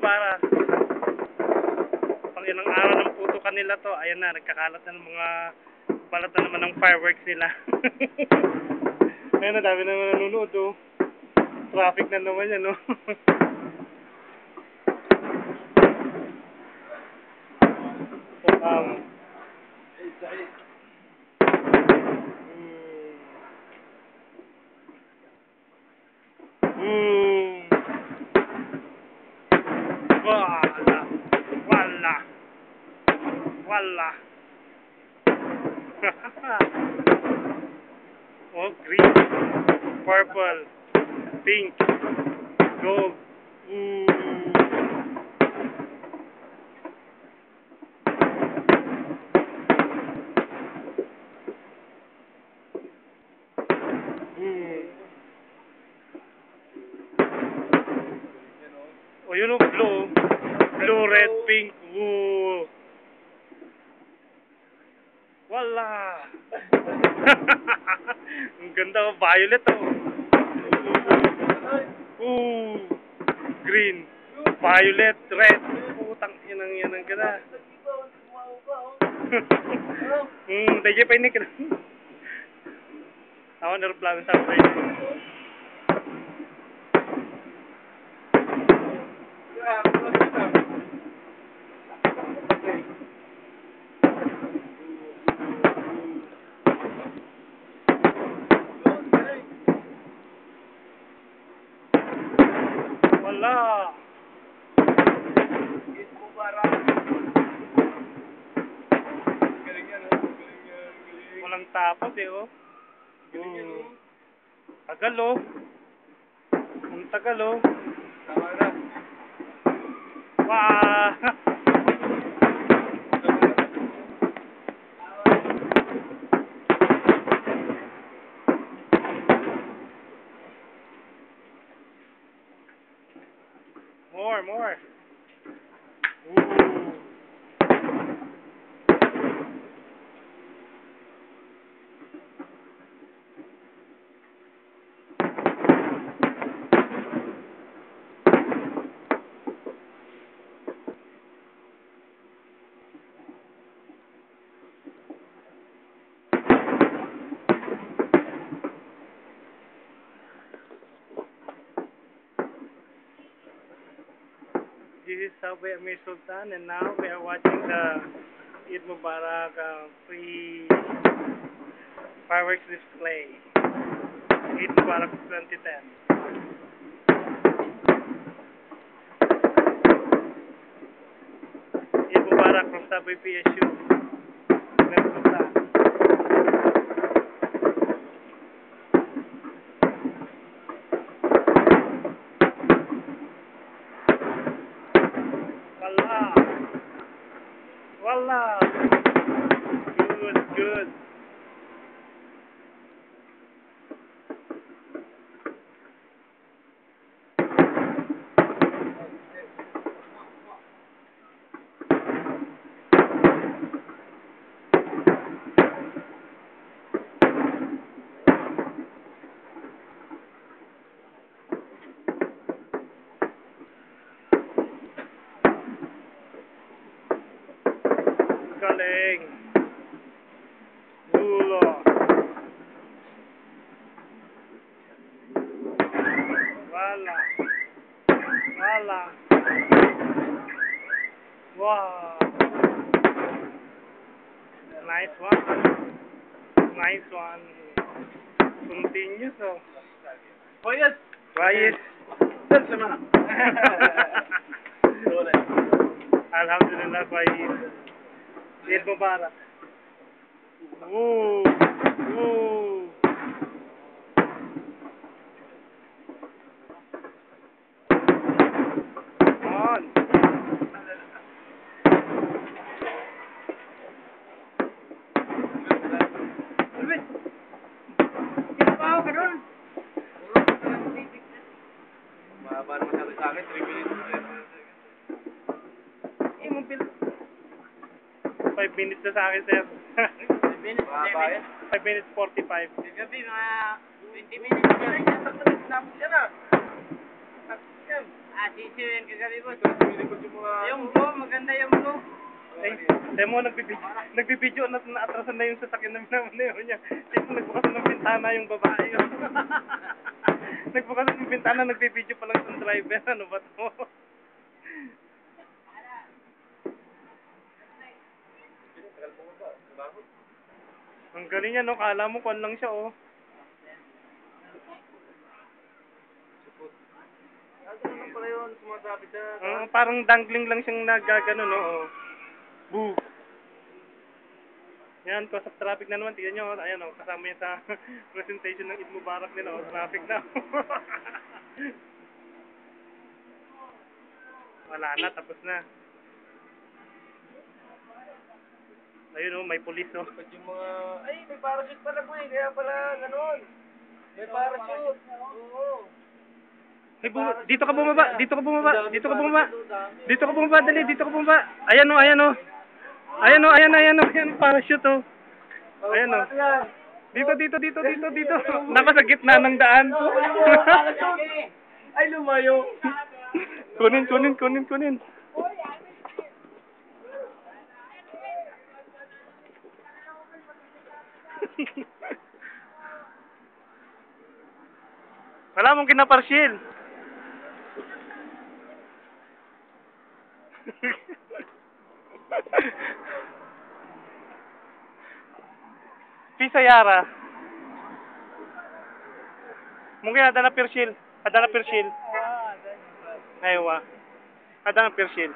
Mubarak. Pang ilang araw ng puto kanila to. Ayan na, nagkakalat na ng mga balat na naman ng fireworks nila. Ayan na, dami na nanonood oh. Traffic na naman yan oh. So, Wala. Wala. Oh, green, purple, pink, gold. Oh, yun yung blue. Blue, red, pink. Ooh. Wala. Ang ganda oh, violet oh. Ooh. Green, violet, red. Putang yan ang ganda. Dahil pa ini ka. Ako naroplano sa akin. Wala. Eid Mubarak. Galing yan, oh. Galing yan, galing. Walang tapos eh, oh. Galing yan, oh. Tagal, oh. Ang tagal, oh. Tama na. Wah! More. Ooh. This is Subway Amir Sultan, and now we are watching the Eid Mubarak free fireworks display. Eid Mubarak 2010. Eid Mubarak from Subway PSU. Amir Sultan. Wala. Good. Galing. Ulo. Wala. Wow. Nice one. Continuous oh. Bayad. Saan sana? Alhamdulillah, Bayad. Eid Mubarak. Ooh. On. Mahaba naman sabi sa akin, 3 minutes. 5 minutes na sa akin, sir. 5 minutes, 5 minutes 45. Gabi, mga 20 minutes. Tapos yan ah. Sisi yung kagabi boss. Yung blue, maganda yung blue. Ay, demo nagbibideo na naatrasan na yung sasakyan namin niya. Kasi nagbukas ng bintana yung babae. Nagbukas ng bintana, nagbibideo pa lang sa driver. Ano ba to? Ang galing niya, no? Kala mo kwan lang siya, oh. Ano lang pala yun, sumasabit na. Parang dangling lang siyang nagagano, no? Oh. Boo! Yan, cause of traffic na naman. Tignan nyo, ayan, oh, kasama yan sa presentation ng Eid Mubarak nila, oh. Traffic na. Wala na, tapos na. Ayun, oh, may pulis, oh. Yung mga, ay, may parachute pala po eh, kaya pala ganun. May parachute. Oo. Hey, dito ka bumaba, dito ka bumaba, dito ka bumaba. Dito ka bumaba, dali, dito ka bumaba. Ayan, oh, ayan, oh. Ayan, oh, ayan, ayan, oh, ayan, parachute, oh. Ayan, oh. Dito. Naka sa gitna ng daan. Ay, lumayo. Kunin. Wala mong kinaparsyel. Pisa Yara. Mungkin ada na persil. Aywa. Ada na persil.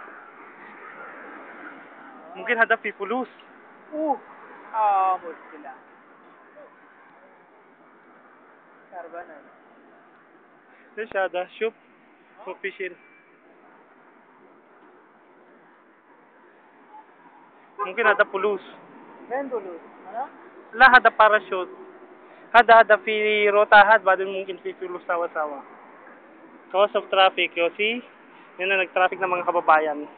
Mungkin ada pipulus. Bos sila. Karbanan. Terus ada shop official. Mungkin ada pulus. Pendulus. Ano? Lah ada parachute. Hada fi rotahat badin mungkin fi pulus sawa-sawa. Cause of traffic, you see? Yan na nag-traffic ng mga kababayan.